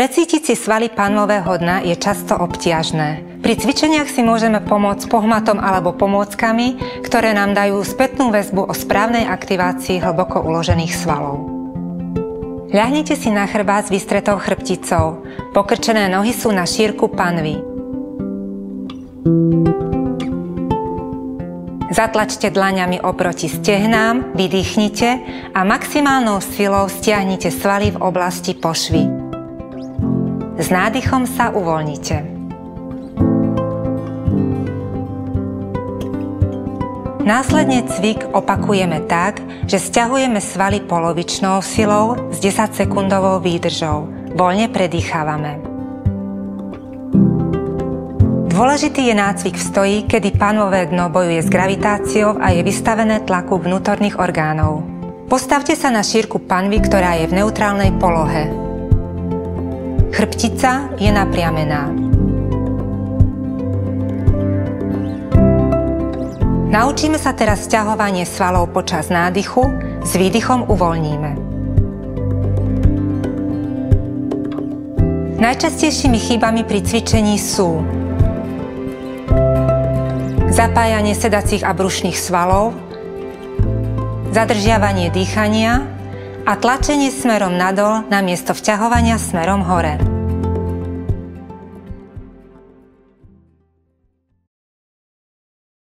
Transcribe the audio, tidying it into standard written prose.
Precítiť si svaly panvového dna je často obťažné. Pri cvičeniach si môžeme pomôcť pohmatom alebo pomôckami, ktoré nám dajú spätnú väzbu o správnej aktivácii hlboko uložených svalov. Ľahnite si na chrbát s vystretou chrbticou. Pokrčené nohy sú na šírku panvy. Zatlačte dlaňami oproti stehnám, vydýchnite a maximálnou silou stiahnite svaly v oblasti pošvy. S nádychom sa uvoľnite. Následne cvik opakujeme tak, že sťahujeme svaly polovičnou silou s 10-sekundovou výdržou. Voľne predýchávame. Dôležitý je nácvik v stoji, kedy panvové dno bojuje s gravitáciou a je vystavené tlaku vnútorných orgánov. Postavte sa na šírku panvy, ktorá je v neutrálnej polohe. Chrbtica je napriamená. Naučíme sa teraz sťahovanie svalov počas nádychu, s výdychom uvoľníme. Najčastejšími chybami pri cvičení sú zapájanie sedacích a brušných svalov, zadržiavanie dýchania a tlačenie smerom nadol namiesto vťahovania smerom hore.